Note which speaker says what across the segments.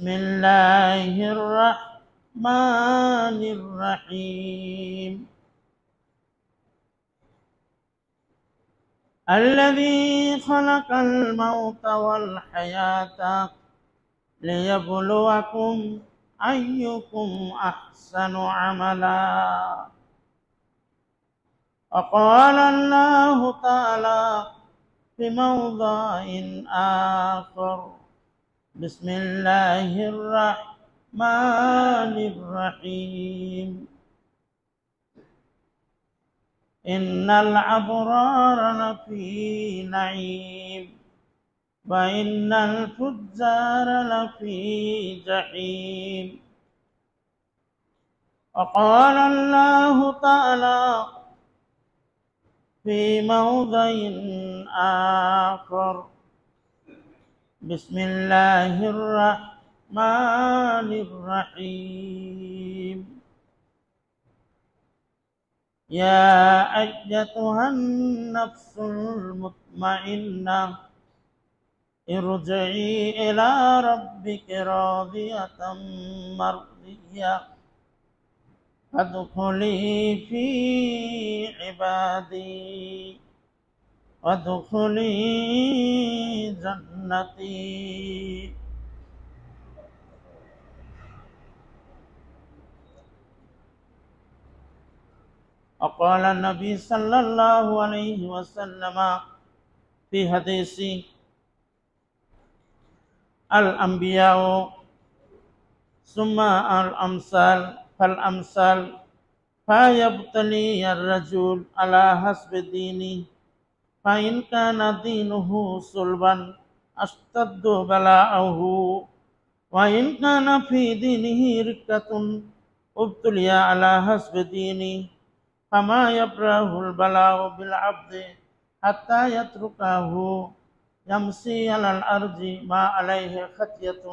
Speaker 1: بسم الله الرحمن الرحيم الذي خلق الموت والحياة ليبلوكم أيكم أحسن عملا وقال الله تعالى في موضع آخر بسم الله الرحمن الرحيم إن الأبرار لفي نعيم وإن الفجار لفي جحيم وقال الله تعالى في موضع آخر بسم الله الرحمن الرحيم يا أيتها النفس المطمئنة ارجعي إلى ربك راضية مرضية فادخلي في عبادي وادخلي جنتي وقال النبي صلى الله عليه وسلم في حديث الأنبياء ثم الأمثال فالأمثال فيبتلي الرجل على حسب دينه فإن كان دينه صلبا أشتد بلاءه وإن كان في دينه ركة ابتلي على حسب دينه فما يبرأ البلاء بالعبد حتى يتركه يمشي على الأرض ما عليه خطية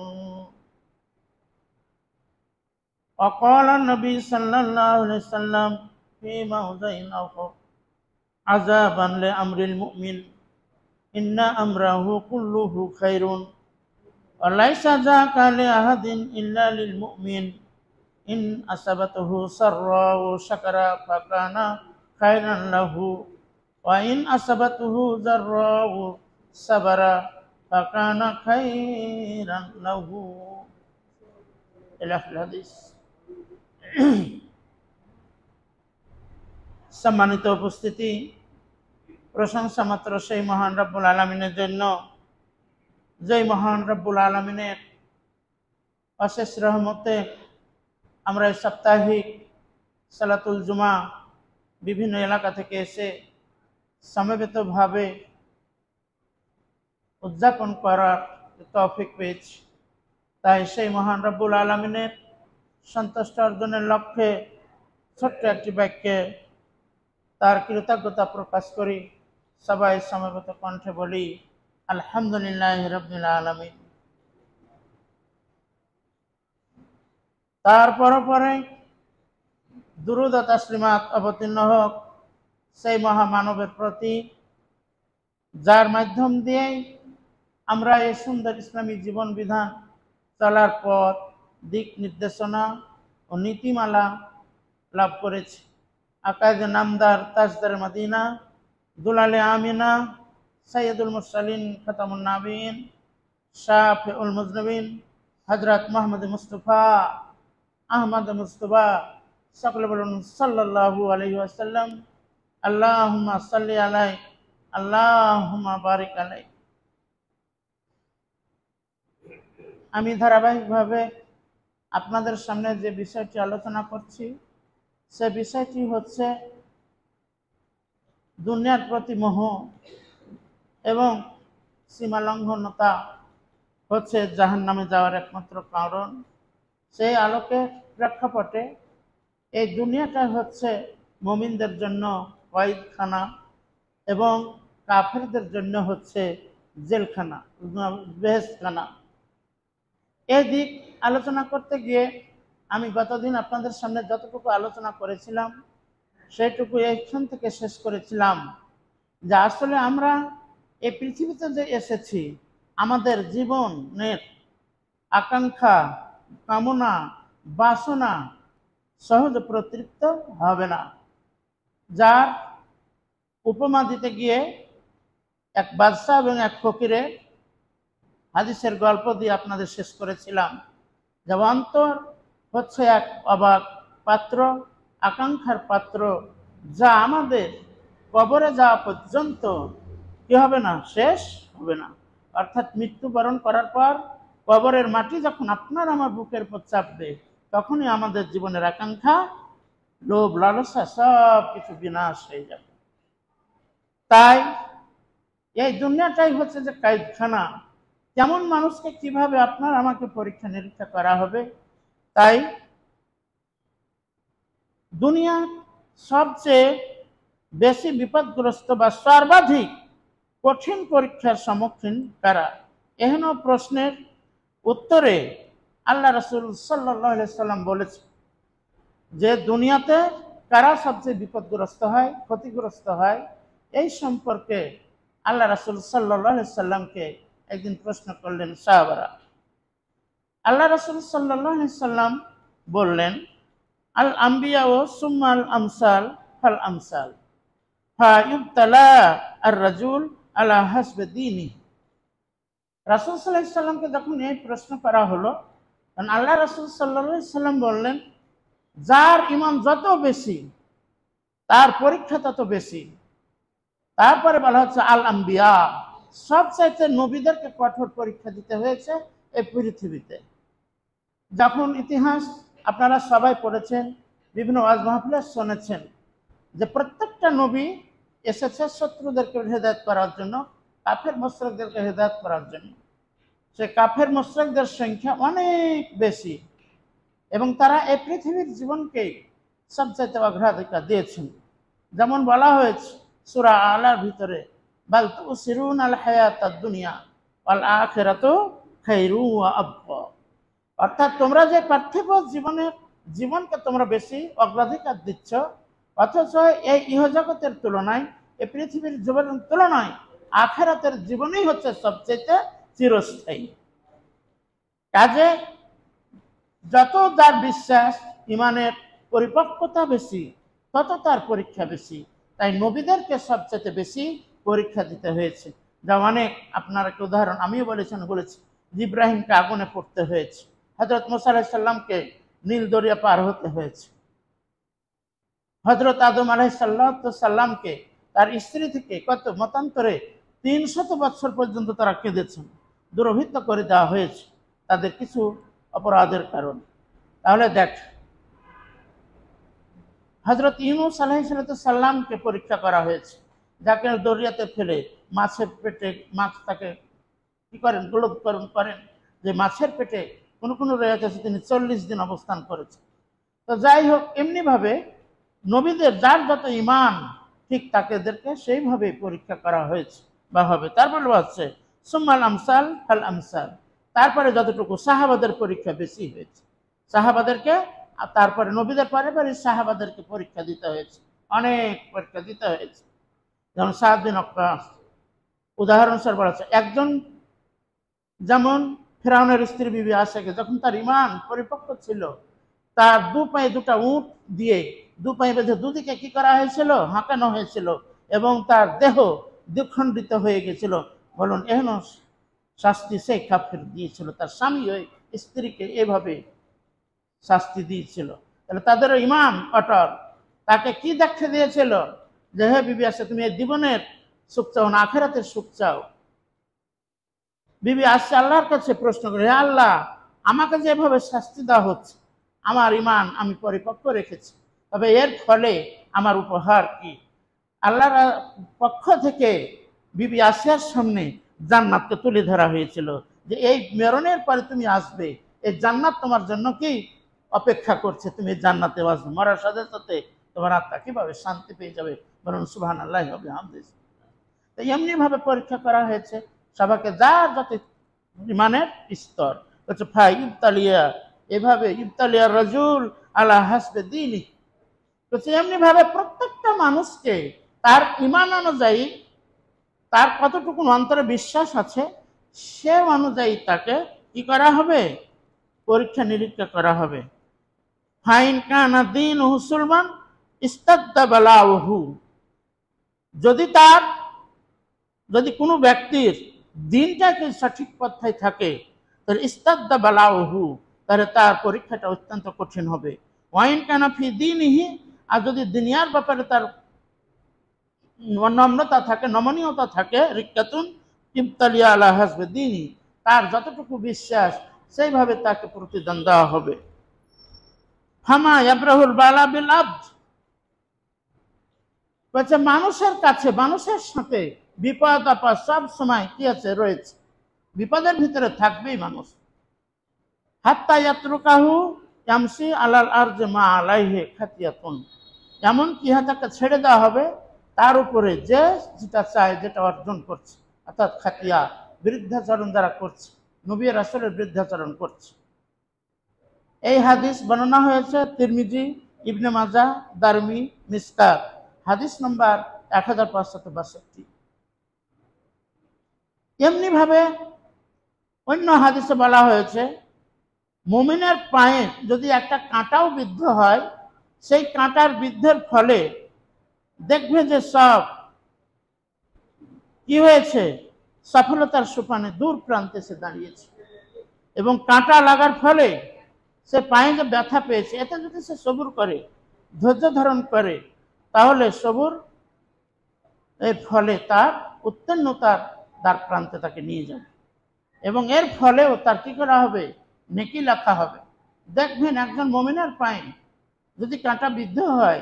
Speaker 1: وقال النبي صلى الله عليه وسلم في موضع آخر عذابا لأمر المؤمن إن أمره كله خير وليس ذاك لأحد إلا للمؤمن إن أصابته سراء شكر فكان خيرا له وإن أصابته ضراء صبر فكان خيرا له إلى الحديث সম্মানিত উপস্থিতি, প্রশংসা মাত্র সেই মহান রব্বুল আলামিনের জন্য, যেই মহান রব্বুল আলামিনের অশেষ রহমতে আমরা এই সাপ্তাহিক সালাতুল জুমা বিভিন্ন এলাকা থেকে এসে সমবেতভাবে উদযাপন করার তৌফিক পেয়েছি। তাই সেই মহান রব্বুল আলামিনের সন্তুষ্ট অর্জনের লক্ষ্যে ছোট্ট একটি বাক্যে তার কৃতজ্ঞতা প্রকাশ করি। সবাই সমবেত কণ্ঠে বলি আলহামদুলিল্লাহি রাব্বিল আলামিন। তারপর পরে দুরূদ ও তাসলিমাত অবতীর্ণ হোক সেই মহামানবের প্রতি, যার মাধ্যম দিয়ে আমরা এই সুন্দর ইসলামী জীবন বিধান চলার পথ, দিক নির্দেশনা ও নীতিমালা লাভ করেছি। আকায়েদ নামদার তাজদার মদিনা দুলালে আমিনা সৈয়দুল মুরসালিন খতামুন নাবিয়িন শাফিউল মুজনিবিন হযরত মুহাম্মদ মুস্তাফা আহমদ মুস্তাফা সকলে বলুন সাল্লাল্লাহু আলাইহি ওয়াসাল্লাম। আল্লাহুম্মা সাল্লি আলাইহি আল্লাহুম্মা বারিক আলাইহি। আমি ধারাবাহিকভাবে আপনাদের সামনে যে বিষয়টি আলোচনা করছি সে বিষয়টি হচ্ছে দুনিয়ার প্রতি মোহ এবং সীমালঙ্ঘনতা হচ্ছে জাহান্নামে যাওয়ার একমাত্র কারণ। সেই আলোকে প্রেক্ষাপটে এই দুনিয়াটা হচ্ছে মুমিনদের জন্য কয়েদখানা এবং কাফেরদের জন্য হচ্ছে জেলখানা, বেহেশতখানা। এই দিক আলোচনা করতে গিয়ে আমি গতদিন আপনাদের সামনে যতটুকু আলোচনা করেছিলাম সেইটুকু এইখান থেকে শেষ করেছিলাম যে আসলে আমরা এই পৃথিবীতে যে এসেছি আমাদের জীবনের আকাঙ্ক্ষা, কামনা, বাসনা সহজে প্রতৃপ্ত হবে না। যার উপমা দিতে গিয়ে এক বাদশাহ এবং এক ফকিরের হাদিসের গল্প দিয়ে আপনাদের শেষ করেছিলাম যে অন্তর হচ্ছে এক অবাক পাত্র, আকাঙ্ক্ষার পাত্র, যা আমাদের কবরে যাওয়া পর্যন্ত কি হবে না, শেষ হবে না। অর্থাৎ মৃত্যুবরণ করার পর কবরের মাটি যখন আপনার আমার বুকের উপর চাপবে, তখনই আমাদের জীবনের আকাঙ্ক্ষা, লোভ, লালসা সব কিছু বিনাশ হয়ে যাবে। তাই এই দুনিয়াটাই হচ্ছে যে কায়দখানা, কেমন মানুষকে কিভাবে আপনার আমাকে পরীক্ষা নিরীক্ষা করা হবে। তাই দুনিয়া সবচেয়ে বেশি বিপদগ্রস্ত বা সর্বাধিক কঠিন পরীক্ষার সম্মুখীন কারা? এহেন প্রশ্নের উত্তরে আল্লাহ রাসূল সাল্লাল্লাহু আলাইহি সাল্লাম বলেছে যে দুনিয়াতে কারা সবচেয়ে বিপদগ্রস্ত হয়, ক্ষতিগ্রস্ত হয়, এই সম্পর্কে আল্লাহ রাসূল সাল্লাল্লাহু আলাইহি সাল্লামকে একদিন প্রশ্ন করলেন সাহাবারা। আল্লাহ রাসূল সাল্লাল্লাহু আলাইহি সাল্লাম বললেন, আল আম্বিয়া ও সুম্মাল আমসাল ফাল আমসাল ফায়ুবতালা আর রাজুল আলা হাসবে দীনি। রাসূল সাল্লাল্লাহু আলাইহি সাল্লামকে যখন এই প্রশ্ন করা হলো, তখন আল্লাহ রাসূল সাল্লাল্লাহু আলাইহি সাল্লাম বললেন, যার ঈমান যত বেশি তার পরীক্ষা তত বেশি। তারপরে বলা হচ্ছে আল আম্বিয়া, সবচাইতে নবীদেরকে কঠোর পরীক্ষা দিতে হয়েছে এই পৃথিবীতে। যখন ইতিহাস আপনারা সবাই পড়েছেন, বিভিন্ন ওয়াজ মাহফিলে শুনেছেন যে প্রত্যেকটা নবী এসেছে শত্রুদেরকে হেদায়েত করার জন্য, কাফের মুশরিকদেরকে হেদায়েত করার জন্য। সে কাফের মুশরিকদের সংখ্যা অনেক বেশি এবং তারা এই পৃথিবীর জীবনকে সবচাইতে অগ্রাধিকার দিয়েছেন। যেমন বলা হয়েছে সূরা আলার ভিতরে, বাল তুসিরুন আল হায়াতাদ দুনিয়া ওয়াল আখিরাতু খায়রু ওয়া আবকা। অর্থাৎ তোমরা যে পার্থিব জীবনকে তোমরা বেশি অগ্রাধিকার দিচ্ছ, অথচ এই ইহজগতের তুলনায়, এই পৃথিবীর জীবনের তুলনায় আখিরাতের জীবনই হচ্ছে সবচেয়ে চিরস্থায়ী। কাজে যত যার বিশ্বাস, ইমানের পরিপক্কতা বেশি, তত তার পরীক্ষা বেশি। তাই নবীদেরকে সবচেয়ে বেশি পরীক্ষা দিতে হয়েছে। যা অনেক, আপনার একটা উদাহরণ আমিও বলেছি, ইব্রাহিমকে আগুনে পড়তে হয়েছে, হযরত মুসা আলাইহিস সালামকে নীল দরিয়া পার হতে হয়েছে, হযরত আদম আলাইহিস সালামকে তার স্ত্রী থেকে কত মতান্তরে 300 বছর পর্যন্ত তারা কেঁদেছেন, দুরভিত করে দেওয়া হয়েছে তাদের কিছু অপরাধের কারণে। তাহলে দেখ, হযরত ইউনূস আলাইহিস সালামকে পরীক্ষা করা হয়েছে, যাকে দরিয়াতে ফেলে মাছের পেটে, মাছ তাকে কি করেন, গোলকরণ করেন, যে মাছের পেটে কোন কোন রেওয়ায়েত আছে তিনি 40 দিন অবস্থান করেছেন। তো যাই হোক, এমনিভাবে নবীদের যার যত ঈমান ঠিক তাদেরকে সেইভাবে পরীক্ষা করা হয়েছে বা হবে। তারপর হচ্ছে সুম্মাল আমসাল ফাল আমসাল, তারপরে যতটুকু সাহাবাদের পরীক্ষা বেশি হয়েছে, সাহাবাদেরকে, আর তারপরে নবীদের পরে পরে সাহাবাদেরকে পরীক্ষা দিতে হয়েছে, অনেক পরীক্ষা দিতে হয়েছে। যেমন সাদ বিন ওয়াক্কাস উদাহরণস্বরূপ বলা হচ্ছে, একজন যেমন ফেরাউনের স্ত্রী বিবি আয়েশাকে যখন তার ঈমান পরিপক্ক ছিল, তার দু পায়ে দুটা উট দিয়ে দু পায়ে বেঁধে দুদিকে কি করা হয়েছিল, হাঁকানো হয়েছিল এবং তার দেহ দ্বিখণ্ডিত হয়ে গেছিল। বলুন, এহেন শাস্তি সেই কাফের দিয়েছিল, তার স্বামী ওই স্ত্রীকে এভাবে শাস্তি দিয়েছিল। তাহলে তাদের ঈমান অটল। তাকে কি দেখতে দিয়েছিল যে হে বিবি আয়েশা, তুমি এই জীবনের সুখ চাও না, আখিরাতের সুখ চাও? বিবি আয়েশা আল্লাহর কাছে প্রশ্ন করে, হে আল্লাহ, আমাকে যেভাবে শাস্তি দেওয়া হচ্ছে, আমার ঈমান আমি পরিপক্ক রেখেছি, তবে এর ফলে আমার উপহার কি? আল্লাহর পক্ষ থেকে বিবি আয়েশার সামনে জান্নাতকে তুলে ধরা হয়েছিল যে এই মরণের পরে তুমি আসবে, এই জান্নাত তোমার জন্য কি অপেক্ষা করছে, তুমি জান্নাতে আসবে, মরার সাথে সাথে তোমার আত্মা কিভাবে শান্তি পেয়ে যাবে। বলুন সুবহানাল্লাহি ওয়া বিহামদিহি। তো এমনি ভাবে পরীক্ষা করা হয়েছে সবাইকে, যার যত ঈমানের স্তর হচ্ছে ফায়ুবতালিয়া, এভাবে ইবতালিয়া রাজুল আলা হাসবে দীনি। তো এমনি ভাবে প্রত্যেকটা মানুষকে তার ঈমান অনুযায়ী, তার কতটুকু অন্তরে বিশ্বাস আছে, সে অনুযায়ী তাকে কি করা হবে, পরীক্ষা নিরীক্ষা করা হবে। ফাইন কানা দীনুহু সুলমান ইস্তাদ্দা বালাউহু, যদি কোনো ব্যক্তির দিনটাকে সঠিক পথে থাকে তাহলে ইস্তাদ্দা বালাউহু, তাহলে তার পরীক্ষাটা অত্যন্ত কঠিন হবে। ওয়াইন কানা ফি দীনিহি, আর যদি দুনিয়ার ব্যাপারে তার নম্রতা থাকে, নমনীয়তা থাকে, রিক্কাতুন ইবতালিয়া আলা হাসবে দীনি, তার যতটুকু বিশ্বাস সেইভাবে তাকে প্রতিদান দেওয়া হবে। ফামা ইয়াবরাহুল বালা বিল আবদ, বলছে মানুষের কাছে, মানুষের সাথে বিপদ আপদ সব সময় কি আছে, রয়েছে, বিপদের ভিতরে থাকবেই মানুষ। হাত্তা ইয়াতরুকাহু ইয়ামসি আলাল আরজি মা আলাইহি খাতিয়াতুন, এমন কি তাকে ছেড়ে দেওয়া হবে তার উপরে যে যেটা চায়, যেটা অর্জন করছে, অর্থাৎ খাতিয়া, বৃদ্ধাচরণ যারা করছে, নবী রাসূলের বৃদ্ধাচরণ করছে। এই হাদিস বর্ণনা হয়েছে তিরমিজি, ইবনে মাজাহ, দারমি, মিসকাত, হাদিস নম্বর 1562। এমনি ভাবে অন্য হাদিসে বলা হয়েছে মুমিনের পায়ে যদি একটা কাঁটাও বিদ্ধ হয়, সেই কাঁটার বিদ্ধের ফলে দেখবে যে সব কি হয়েছে, সফলতার সোপানে দূর প্রান্তে সে দাঁড়িয়েছে। এবং কাঁটা লাগার ফলে সে পায়ে যে ব্যথা পেয়েছে, এতে যদি সে সবুর করে, ধৈর্য ধারণ করে, তাহলে সবুর এর ফলে তার উত্তীর্ণতার দ্বার প্রান্তে তাকে নিয়ে যাবে, এবং এর ফলেও তার কি করা হবে, নেকি লেখা হবে। দেখবেন একজন মুমিনের পায়ে যদি কাঁটা বিদ্ধ হয়,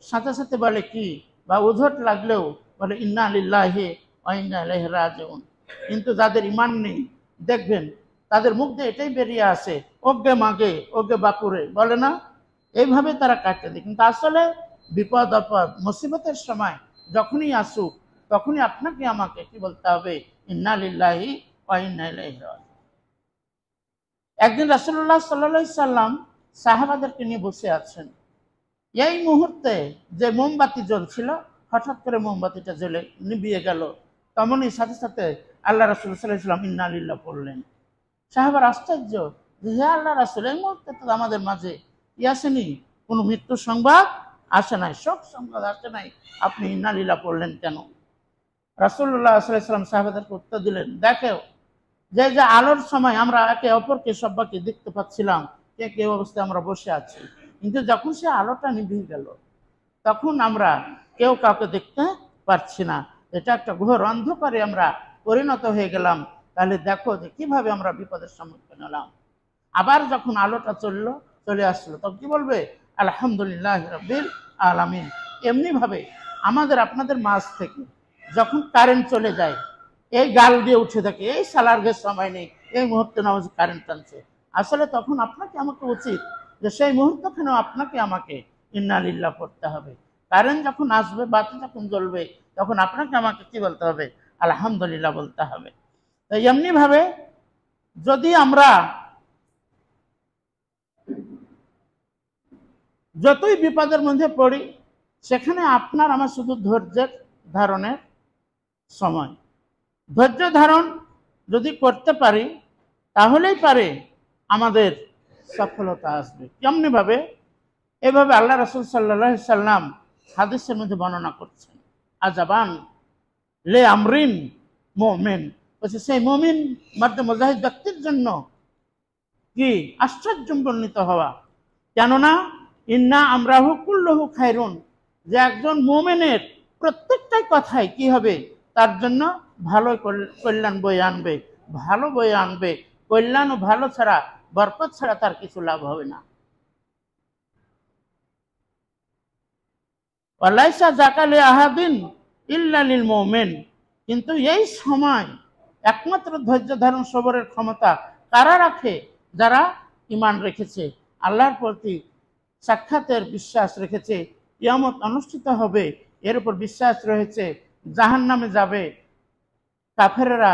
Speaker 1: সাথে সাথে বলে কি, বা উঝট লাগলেও বলে ইন্না লিল্লাহি ওয়া ইন্না ইলাইহি রাজিউন। কিন্তু যাদের ঈমান নেই, দেখবেন তাদের মুখ দিয়ে এটাই বেরিয়ে আসে, ওগে মাগে, ওগে বাপুরে, বলে না, এইভাবে তারা কাটতে দেয়। কিন্তু আসলে বিপদ আপদ মুসিবতের সময় যখনই আসুক, তখনই আপনাকে আমাকে কি বলতে হবে, ইন্না লিল্লাহি ওয়া ইন্না ইলাইহি রাজিউন। একদিন রাসূলুল্লাহ সাল্লাল্লাহু আলাইহি সাল্লাম সাহাবাদেরকে নিয়ে বসে আছেন। এই মুহূর্তে যে মোমবাতি জ্বলছিল, হঠাৎ করে মোমবাতিটা জ্বলে নিভিয়ে গেল। তেমনই সাথে সাথে আল্লাহ রাসূল সাল্লাল্লাহু আলাইহি ওয়াসাল্লাম ইন্না লিল্লাহি পড়লেন। সাহাবার আশ্চর্য যে হে আল্লাহ রাসূল, এই মুহূর্তে তো আমাদের মাঝে কি আসেনি, কোনো মৃত্যুর সংবাদ আসে নাই, শোক সংবাদ আসে নাই, আপনি ইন্না লিল্লাহি পড়লেন কেন? রাসূলুল্লাহ সাল্লাল্লাহু আলাইহি ওয়াসাল্লাম সাহাবাদেরকে উত্তর দিলেন, দেখো যে যে আলোর সময় আমরা একে অপরকে সবাইকে দেখতে পাচ্ছিলাম, কে কে অবস্থায় আমরা বসে আছি, কিন্তু যখন সে আলোটা নিভে গেল, তখন আমরা কেউ কাউকে দেখতে পারছি না। এটা একটা ঘোর অন্ধকারে আমরা পরিণত হয়ে গেলাম। তাহলে দেখো যে কিভাবে আমরা বিপদের সম্মুখীন হলাম। আবার যখন আলোটা চলে আসলো, তখন কি বলবে, আলহামদুলিল্লাহ রাব্বিল আলামিন। এমনি ভাবে আমাদের আপনাদের মাঝ থেকে যখন কারেন্ট চলে যায়, এই গাল দিয়ে উঠে থাকে, এই সালার গের সময় নেই, এই মুহূর্তে নামাজ কারেন্ট টানছে, আসলে তখন আপনাকে আমাকে উচিত যে সেই মুহূর্তখানেও আপনাকে আমাকে ইন্না লিল্লাহ পড়তে হবে। কারেন্ট যখন আসবে, বাতি যখন জ্বলবে, তখন আপনাকে আমাকে কি বলতে হবে, আলহামদুলিল্লাহ বলতে হবে। তো এমনি ভাবে যদি আমরা যতই বিপদের মধ্যে পড়ি, সেখানে আপনার আমার শুধু ধৈর্যের ধারণের সময়। ধৈর্য ধারণ যদি করতে পারি, তাহলেই পারে আমাদের সফলতা আসবে। কেমনি ভাবে? এভাবে আল্লাহ রাসূল সাল্লাল্লাহু আলাইহি সাল্লাম হাদিসের মধ্যে বর্ণনা করছেন, আজাবান লে আমরিন মুমিন, বলছে সেই মুমিন মর্দে মুজাহিদ ব্যক্তির জন্য কি আশ্চর্যজনক হওয়া। কেননা ইন্না আমরাহু কুল্লুহু খায়রুন, যে একজন মুমিনের প্রত্যেকটাই কথাই কি হবে, তার জন্য ভালো কল্যাণ বয়ে আনবে, ভালো বয়ে আনবে। কল্যাণ ও ভালো ছাড়া, বরকত ছাড়া তার কিছু লাভ হবে না। ওয়ালাইসা যাকালে আহাদিন ইল্লা লিল মুমিন, কিন্তু এই সময় একমাত্র ধৈর্য ধারণ সবরের ক্ষমতা কারা রাখে? যারা ঈমান রেখেছে, আল্লাহর প্রতি সাক্ষাতের বিশ্বাস রেখেছে, কিয়ামত অনুষ্ঠিত হবে এর উপর বিশ্বাস রয়েছে, জাহান্নামে যাবে কাফেররা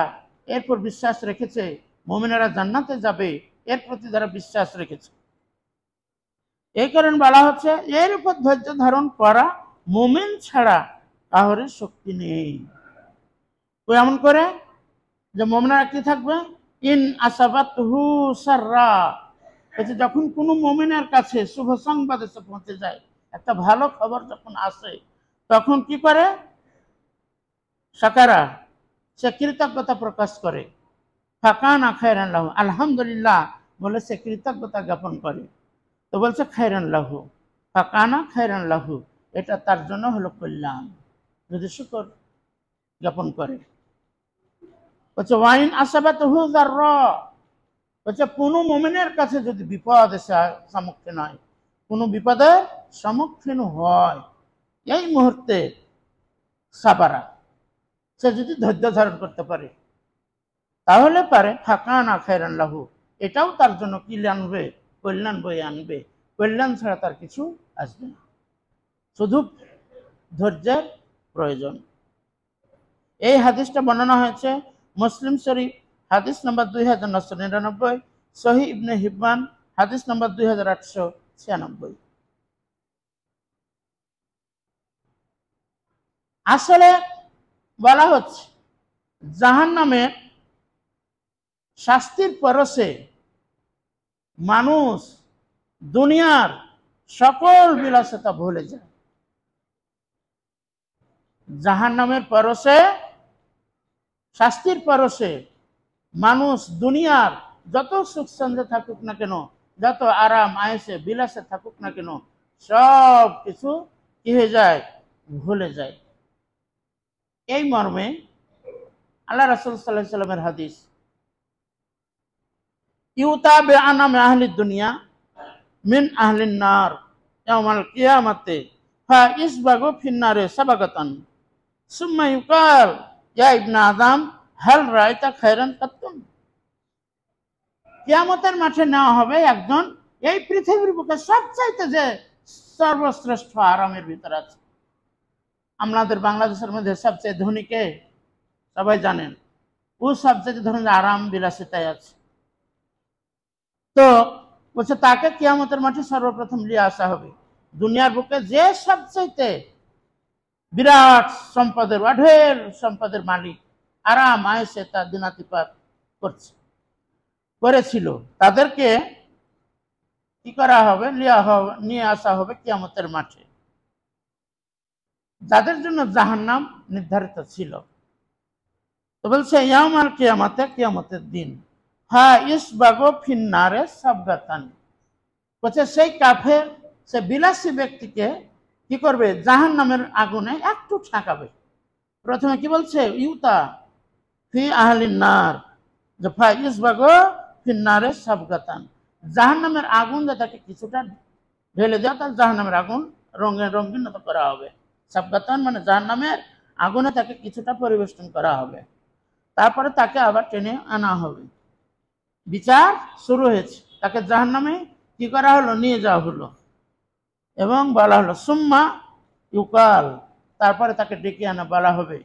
Speaker 1: এরপর বিশ্বাস রেখেছে, মুমিনেরা জান্নাতে যাবে এর প্রতি যারা বিশ্বাস রেখেছে। এই কারণে বলা হচ্ছে এর উপর ধৈর্য ধারণ করা মুমিন ছাড়া কাহরের শক্তি নেই। এমন করে যে মুমিনেরা কি থাকবে, ইন আসাবাতহু সাররা, বলছে যখন কোনো মুমিনের কাছে শুভ সংবাদ এসে পৌঁছে যায়, একটা ভালো খবর যখন আসে, তখন কি করে? সাকারা, সে কৃতজ্ঞতা প্রকাশ করে। ফাকানা খায়রান লাহু, আলহামদুলিল্লাহ বলে সে কৃতজ্ঞতা জ্ঞাপন করে। তো বলছে খায়রান লাহু, ফাকানা খায়রান লাহু, এটা তার জন্য হলো কল্যাণ যদি শুকর জ্ঞাপন করে। বলছে ওয়াইন আসাবাতহু যাররা, বলছে কোনো মুমিনের কাছে যদি বিপদ এসে সম্মুখীন হয়, কোনো বিপদের সম্মুখীন হয়, এই মুহূর্তে সাবারা, সে যদি ধৈর্য ধারণ করতে পারে, তাহলে পারে ফাকানা খায়রান লাহু, এটাও তার জন্য কল্যাণ হবে, কল্যাণ বয়ে আনবে। কল্যাণ ছাড়া তার কিছু আসবে না, শুধু ধৈর্যের প্রয়োজন। এই হাদিসটা বর্ণনা হয়েছে মুসলিম শরীফ হাদিস নম্বর 2999, সহি ইবনে হিব্বান হাদিস নম্বর 2896। আসলে বলা হচ্ছে জাহান্নামের শাস্তির পরশে মানুষ দুনিয়ার সকল বিলাসিতা ভুলে যায়। জাহান্নামের পরশে, শাস্তির পরশে মানুষ দুনিয়ার যত সুখ সন্ধে থাকুক না কেন, যত আরাম আয়েসে বিলাসে থাকুক না কেন, সব কিছু কি হয়ে যায়? ভুলে যায়। এই মর্মে আল্লাহ রাসূল সাল্লাল্লাহু আলাইহি সাল্লামের হাদিস, ইউতা বিআনামি আহলি দুনিয়া মিন আহলিন নার ইয়াউমাল কিয়ামাতে ফা ইসবাগু ফিন্নারে সাবাগাতান সুম্মা ইউকাল ইয়া ইবনে আদম হাল রাআইতা খায়রান কাত্তুন। কিয়ামতের মাঠে নেওয়া হবে একজন এই পৃথিবীর বুকে সবচাইতে যে সর্বশ্রেষ্ঠ আরামের ভিতরে আছে। আমাদের বাংলাদেশের মধ্যে সবচেয়ে ধনীকে সবাই জানেন, ও সবচেয়ে ধরনের আরাম বিলাসিতায় আছে। তো বলছে তাকে কিয়ামতের মাঠে সর্বপ্রথম নিয়ে আসা হবে। দুনিয়ার বুকে যে সবচাইতে বিরাট সম্পদের, অঢের সম্পদের মালিক, আরাম আয়েসে তার দিনাতিপাত করেছিল, তাদেরকে কি করা হবে? নিয়ে আসা হবে কিয়ামতের মাঠে, যাদের জন্য জাহান্নাম নির্ধারিত ছিল। তো বলছে ইয়াউমাল কিয়ামাতে, কিয়ামতের দিন, হা ইসবাগু ফিন্নারে সাবগাতান, বলছে সেই কাফের, সে বিলাসী ব্যক্তিকে কি করবে? জাহান্নামের আগুনে একটু ঠাকাবে। প্রথমে কি বলছে? ইউতা ফি আহলিন নার, যে ফা ইসবাগু ফিন্নারে সাবগাতান, জাহান্নামের আগুন তাকে কিছুটা ঢেলে দেওয়া, তার জাহান্নামের আগুন রঙিনত করা হবে। সাবগাতান মানে জাহান্নামের আগুনে তাকে কিছুটা পরিবেষ্টন করা হবে, তারপরে তাকে আবার টেনে আনা হবে। বিচার শুরু হয়েছে, তাকে জাহান্নামে কি করা হলো? নিয়ে যাওয়া হলো, এবং বলা হলো সুম্মা ইউকাল, তারপরে তাকে ডেকে আনা বলা হবে,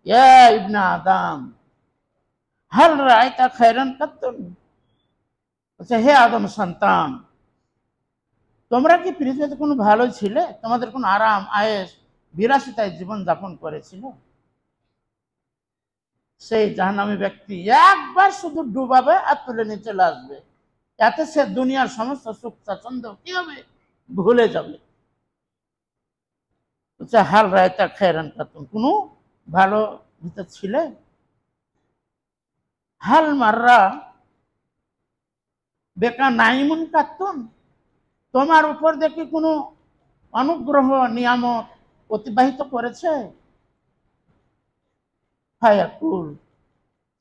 Speaker 1: ইয়া ইবনে আদম হাল রাআইতা খায়রান কাত্তুন, আচ্ছা হে আদম সন্তান, তোমরা কি পৃথিবীতে কোনো ভালো ছিলে? তোমাদের কোনো আরাম আয়েস বিলাসিতায় জীবন যাপন করেছিল? সেই জাহান্নামী ব্যক্তি একবার শুধু ডুবাবে আর তুলে নিয়ে চলে আসবে, এতে সে দুনিয়ার সমস্ত সুখ স্বাচ্ছন্দ্য কি হবে? ভুলে যাবে। হাল রায়তা খায়রান কাতুন, কোনো ভালো ভিতর ছিলে? হাল মাররা বেকা নাইমুন কাতুন, তোমার উপর দেখি কোনো অনুগ্রহ নিয়ামত অতিবাহিত করেছে? ফায়াকুল,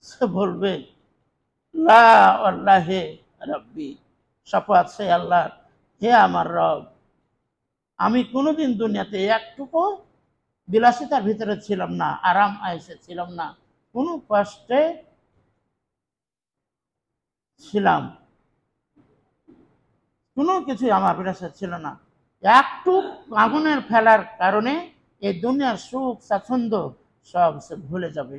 Speaker 1: সে বলবে লা আল্লাহে রব্বি, শপথ সে আল্লাহ, হে আমার রব, আমি কোনোদিন দুনিয়াতে একটুকু বিলাসিতার ভিতরে ছিলাম না, আরাম আয়েসে ছিলাম না, কোনো কষ্টে ছিলাম, কোনো কিছু আমার বিলাসিতা ছিল না। একটু আগুনের ফেলার কারণে এই দুনিয়ার সুখ স্বাচ্ছন্দ্য সব সে ভুলে যাবে।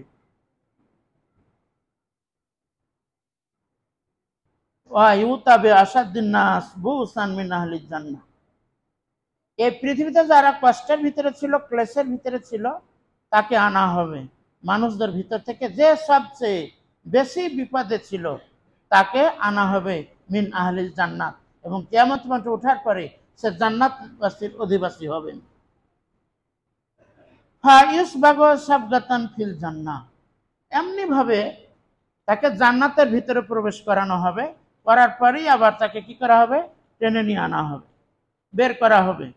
Speaker 1: এই পৃথিবীতে যারা কষ্টের ভিতরে ছিল, ক্লেশের ভিতরে ছিল, তাকে আনা হবে মানুষদের ভিতর থেকে, যে সবচেয়ে বেশি বিপদে ছিল তাকে আনা হবে মিন আহলিল জান্নাত, এবং কিয়ামত মাঠে ওঠার পরে সে জান্নাতবাসীর অধিবাসী হবেন। ফায়ুসবাগু সাবগাতান ফিল জান্নাহ, এমনি ভাবে তাকে জান্নাতের ভিতরে প্রবেশ করানো হবে, করার পরেই আবার তাকে কি করা হবে, টেনে নিয়ে আনা হবে, বের করা হবে।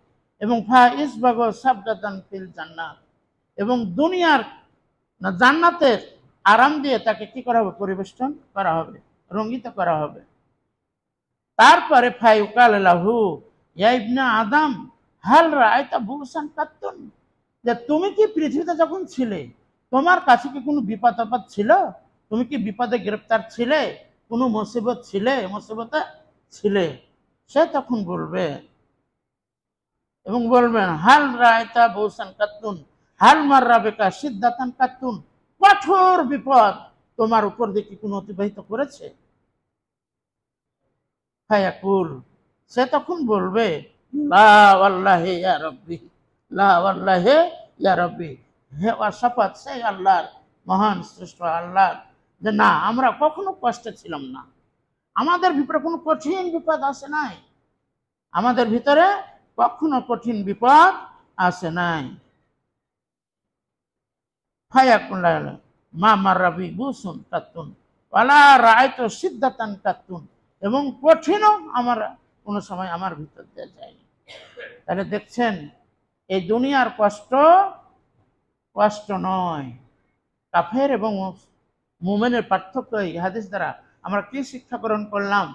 Speaker 1: এবং ফায়ুসবাগু সাবগাতান ফিল জান্নাহ, এবং দুনিয়ার না জান্নাতের আরাম দিয়ে তাকে কি করা হবে, পরিবেষ্টন করা হবে, রঙ্গিত করা হবে। তারপরে ফায়ুকাল লাহু ইয়া ইবনে আদম হাল রাআইতা বুসান কাত্তুন, যে তুমি কি পৃথিবীতে যখন ছিলে তোমার কাছে কি কোনো বিপদ আপদ ছিল, তুমি কি বিপদে গ্রেফতার ছিলে, কোনো মুসিবত মুসিবতে ছিলে? সে তখন বলবে এবং বলবেন হাল রাআইতা বুসান কাত্তুন হাল মাররা বিকা সিদ্দাতান কাত্তুন, কঠোর বিপদ তোমার উপর দিয়ে কি কোনো অতিবাহিত করেছে? ফায়াকুল, সে তখন বলবে লা ওয়াল্লাহি ইয়া রাব্বি, লা ওয়াল্লাহি ইয়া রাব্বি, হে শপথ সেই আল্লাহর, মহান শ্রেষ্ঠ আল্লাহ, যে না আমরা কখনো কষ্টে ছিলাম না, আমাদের ভিতরে কোনো কঠিন বিপদ আসে নাই, আমাদের ভিতরে কখনো কঠিন বিপদ আসে নাই। ফায়াকুল মা মাররাবি বুসুন কাত্তুন ওয়ালা রাআইতু সিদ্দাতান কাত্তুন, এবং কঠিনও আমার কোনো সময় আমার ভিতর দিয়ে যায়নি। তাহলে দেখছেন এই দুনিয়ার কষ্ট কষ্ট নয়। কাফের এবং মুমিনের পার্থক্য এই হাদিস দ্বারা আমরা কি শিক্ষা গ্রহণ করলাম,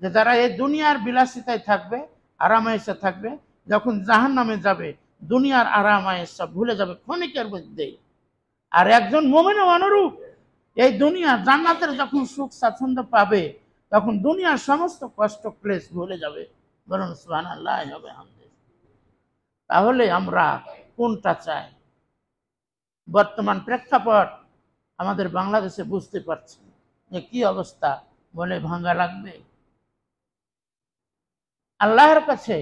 Speaker 1: যে যারা এই দুনিয়ার বিলাসিতায় থাকবে, আরামায়েশে থাকবে, যখন জাহান্নামে যাবে দুনিয়ার আরামায়েশ সব ভুলে যাবে ক্ষণিকের মধ্যেই। আর একজন মুমিনও অনুরূপ, এই দুনিয়া জান্নাতের যখন সুখ স্বাচ্ছন্দ্য পাবে তখন দুনিয়ার সমস্ত কষ্ট ক্লেশ ভুলে যাবে। বলুন সুবহানাল্লাহ হবে হামদে। তাহলে আমরা কোনটা চাই? বর্তমান প্রেক্ষাপট আমাদের বাংলাদেশে বুঝতে পারছি যে কি অবস্থা, বলে ভাঙা লাগবে। আল্লাহর কাছে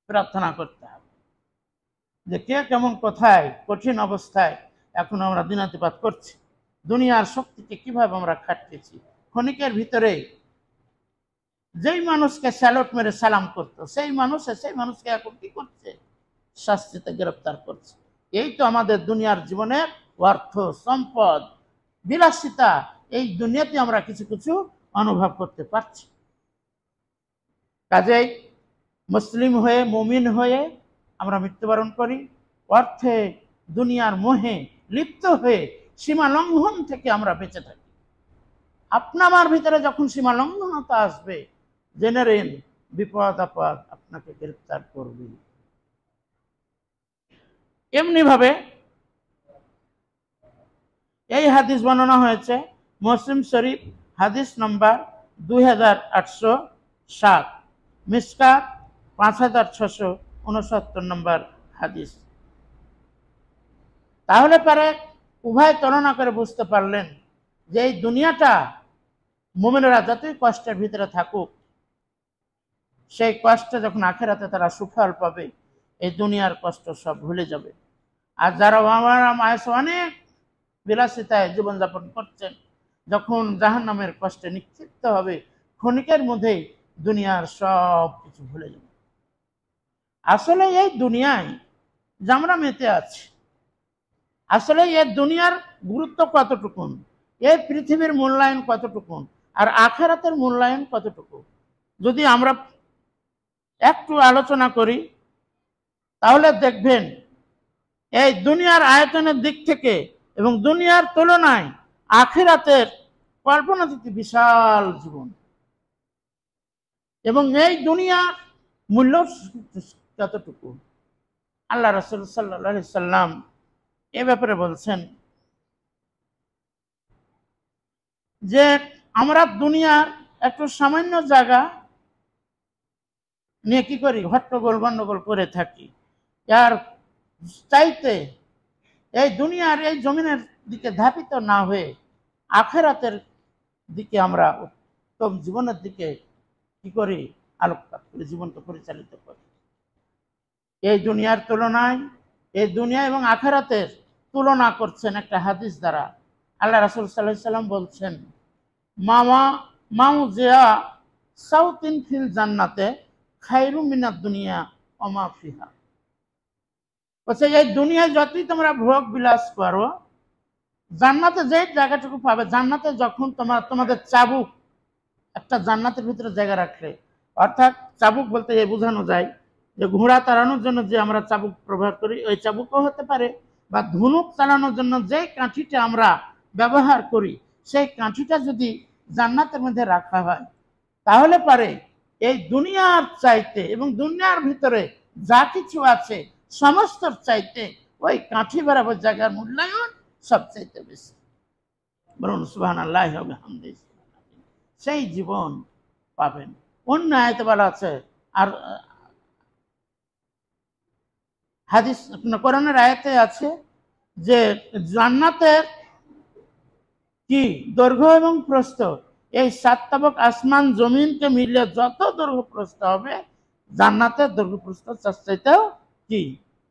Speaker 1: প্রার্থনা করতে হবে যে কে কেমন কোথায় কঠিন অবস্থায় এখন আমরা দিনাতিপাত করছি, দুনিয়ার শক্তিকে কিভাবে আমরা খাটিয়েছি। ক্ষণিকের ভিতরে যেই মানুষকে স্যালুট মেরে সালাম করতো সেই মানুষকে এখন কি করছে, শাস্তিতে গ্রেফতার করছে। এই তো আমাদের দুনিয়ার জীবনের অর্থ সম্পদ বিলাসিতা, এই দুনিয়াতে আমরা কিছু কিছু অনুভব করতে পারছি। কাজেই মুসলিম হয়ে মুমিন হয়ে আমরা মৃত্যুবরণ করি, অর্থে দুনিয়ার মোহে লিপ্ত হয়ে সীমা লঙ্ঘন থেকে আমরা বেঁচে থাকি। আপনার ভিতরে যখন সীমা লঙ্ঘনতা আসবে, জেনে নেন বিপদ আপদ আপনাকে গ্রেফতার করবে। এমনি ভাবে এই হাদিস বর্ণনা হয়েছে মুসলিম শরীফ হাদিস নম্বর 2807, মিসকাত 5669 নম্বর হাদিস। তাহলে পরে উভয় তুলনা করে বুঝতে পারলেন যে এই দুনিয়াটা মুমিনেরা যতই কষ্টের ভিতরে থাকুক, সেই কষ্টে যখন আখিরাতে তারা সুফল পাবে এই দুনিয়ার কষ্ট সব ভুলে যাবে। আর যারা অনেক বিলাসিতায় জীবনযাপন করছেন, যখন জাহান্নামের কষ্টে নিক্ষিপ্ত হবে ক্ষণিকের মধ্যেই দুনিয়ার সব কিছু ভুলে যাবে। আসলে এই দুনিয়ায় যে আমরা মেতে আছি, আসলে এই দুনিয়ার গুরুত্ব কতটুকুন, এই পৃথিবীর মূল্যায়ন কতটুকুন, আর আখিরাতের মূল্যায়ন কতটুকু যদি আমরা একটু আলোচনা করি, তাহলে দেখবেন এই দুনিয়ার আয়তনের দিক থেকে এবং দুনিয়ার তুলনায় আখিরাতের কল্পনাতীত বিশাল জীবন, এবং এই দুনিয়ার মূল্য কতটুকু। আল্লাহ রাসূল সাল্লাল্লাহু আলাইহি সাল্লাম এ ব্যাপারে বলছেন যে আমরা দুনিয়ার একটু সামান্য জায়গা নিয়ে কি করি, হট্টগোল গন্ডগোল করে থাকি। আর চাইতে এই দুনিয়ার এই জমিনের দিকে ধাবিত না হয়ে আখিরাতের দিকে আমরা উত্তম জীবনের দিকে কি করি, আলোকপাত করে জীবনকে পরিচালিত করি। এই দুনিয়ার তুলনায় এই দুনিয়া এবং আখিরাতের তুলনা করছেন একটা হাদিস দ্বারা। আল্লাহ রাসূল সাল্লাল্লাহু আলাইহি সাল্লাম বলছেন মামা মাউজিয়া সাউতিন ফিল জান্নাতে খায়রু মিনাদ দুনিয়া ওমা ফিহা। বলছে এই দুনিয়ায় যতই তোমরা ভোগ বিলাস করো, জান্নাতে যে জায়গাটুকু পাবে, জান্নাতে যখন তোমাদের চাবুক একটা জান্নাতের ভিতরে জায়গা রাখলে, অর্থাৎ চাবুক বলতে এই বোঝানো যায় যে ঘোড়া তাড়ানোর জন্য যে আমরা চাবুক ব্যবহার করি ওই চাবুকও হতে পারে, বা ধনুক চালানোর জন্য যে কাঠিটা আমরা ব্যবহার করি সেই কাঠিটা যদি জান্নাতের মধ্যে রাখা হয়, তাহলে পারে এই দুনিয়ার চাইতে এবং দুনিয়ার ভিতরে যা কিছু আছে সমস্তর চাইতে ওই কাঠি বরাবর জায়গার মূল্যায়ন সবচাইতে বেশি। বলুন সুবহানাল্লাহি ওয়া বিহামদিহি। সেই জীবন পাবেন। অন্য আয়াতে বলা আছে, আর হাদিস কোরআনের আয়াতে আছে যে জান্নাতের কি দৈর্ঘ্য এবং প্রস্থ, এই 7 তাবক আসমান জমিনকে মিলিয়ে যত দৈর্ঘ্য প্রস্থ হবে, জান্নাতের দৈর্ঘ্য প্রস্থ তার চাইতেও কি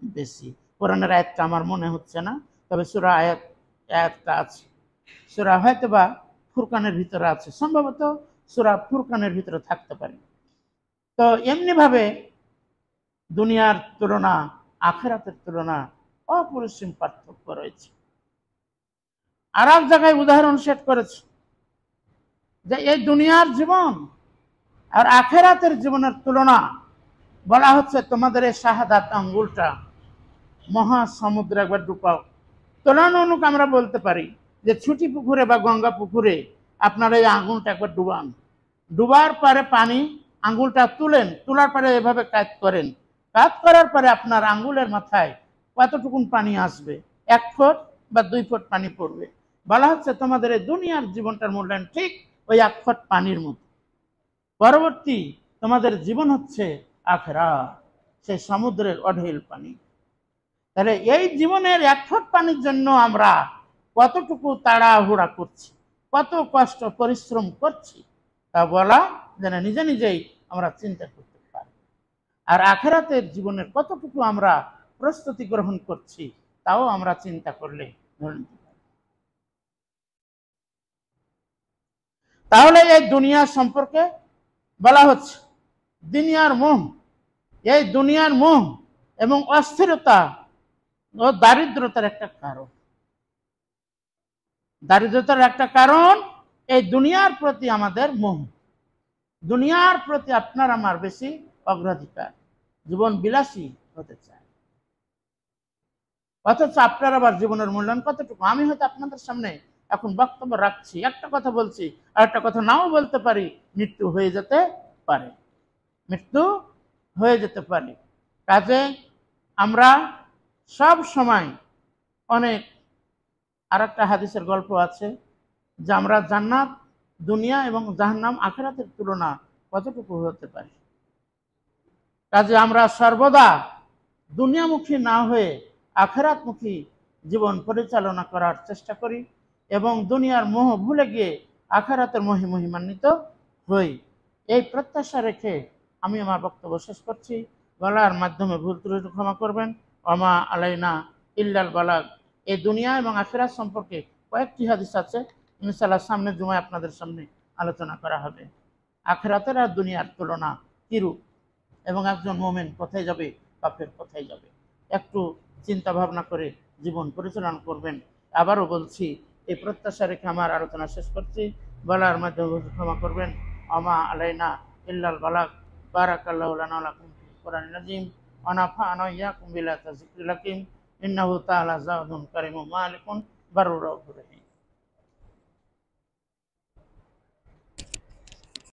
Speaker 1: বেশি। কোরআনের আয়াতটা আমার মনে হচ্ছে না, তবে সূরা আয়াতটা আছে। সূরা হয়তো বা ফুরকানের ভিতরে আছে, সম্ভবত সূরা ফুরকানের ভিতরে থাকতে পারে। তো এমনি ভাবে দুনিয়ার তুলনা আখিরাতের তুলনা অপরিসীম পার্থক্য রয়েছে। আর এক জায়গায় উদাহরণ সেট করেছে যে এই দুনিয়ার জীবন আর আখিরাতের জীবনের তুলনা বলা হচ্ছে, তোমাদের এই শাহাদাত আঙ্গুলটা মহাসমুদ্রে একবার ডুবাও। তুলনানুক আমরা বলতে পারি যে ছুটি পুকুরে বা গঙ্গা পুকুরে আপনারা এই আঙ্গুলটা একবার ডুবান, ডুবার পরে পানি আঙ্গুলটা তুলেন, তোলার পরে এভাবে কাজ করেন, কাজ করার পরে আপনার আঙ্গুলের মাথায় কতটুকুন পানি আসবে? 1 ফুট বা 2 ফুট পানি পড়বে। বলা হচ্ছে তোমাদের এই দুনিয়ার জীবনটার মূল্যায়ন ঠিক ওই 1 ফুট পানির মতো। পরবর্তী তোমাদের জীবন হচ্ছে আখিরাত, সেই সমুদ্রের অঢেল পানি। তাহলে এই জীবনের 1 ফুট পানির জন্য আমরা কতটুকু তাড়াহুড়া করছি, কত কষ্ট পরিশ্রম করছি, তা বলা যেন নিজে নিজেই আমরা চিন্তা করতে পারি। আর আখিরাতের জীবনের কতটুকু আমরা প্রস্তুতি গ্রহণ করছি তাও আমরা চিন্তা করলে ধরে নিতে পারি। তাহলে এই দুনিয়া সম্পর্কে বলা হচ্ছে দুনিয়ার মোহ, এই দুনিয়ার মোহ এবং অস্থিরতা ও দারিদ্রতার একটা কারণ। দারিদ্রতার একটা কারণ এই দুনিয়ার প্রতি আমাদের মোহ, দুনিয়ার প্রতি আপনার আমার বেশি অগ্রাধিকার, জীবন বিলাসী হতে চায়। অথচ আপনার আবার জীবনের মূল্যায়ন কতটুকু? আমি হয়তো আপনাদের সামনে এখন বক্তব্য রাখছি, একটা কথা বলছি, আর একটা কথা নাও বলতে পারি, মৃত্যু হয়ে যেতে পারে, মৃত্যু হয়ে যেতে পারে। কাজে আমরা সব সময় অনেক, আর একটা হাদিসের গল্প আছে যে আমরা জান্নাত দুনিয়া এবং জাহান্নাম আখিরাতের তুলনা কতটুকু হতে পারে। কাজে আমরা সর্বদা দুনিয়ামুখী না হয়ে আখিরাতমুখী জীবন পরিচালনা করার চেষ্টা করি এবং দুনিয়ার মোহ ভুলে গিয়ে আখিরাতের মোহে মহিমান্বিত হই। এই প্রত্যাশা রেখে আমি আমার বক্তব্য শেষ করছি। বলার মাধ্যমে ভুল ত্রুটি ক্ষমা করবেন। ওমা আলাইনা ইল্লাল বালাগ। এই দুনিয়া এবং আখিরাত সম্পর্কে কয়েকটি হাদিস আছে, ইনশাআল্লাহ সামনের জুমায় আপনাদের সামনে আলোচনা করা হবে। আখিরাতের আর দুনিয়ার তুলনা কিরূপ এবং একজন মুমিন কোথায় যাবে, কাফের কোথায় যাবে, একটু চিন্তা ভাবনা করে জীবন পরিচালনা করবেন। আবারও বলছি, এই প্রত্যাশা রেখে আমার আলোচনা শেষ করছি। বলার মাধ্যমে ক্ষমা করবেন। ওমা আলাইনা ইল্লাল বালাগ। বারাকাল্লাহু লানা ওয়া লাকুম ফিল কুরআনিল আযীম ওয়া নাফা'না ওয়া ইয়্যাকুম বিল যিকরিল হাকীম ইন্নাহু তাআলা যাওয়াদুন কারীমুন মালিকুন বারুর রাউফুর।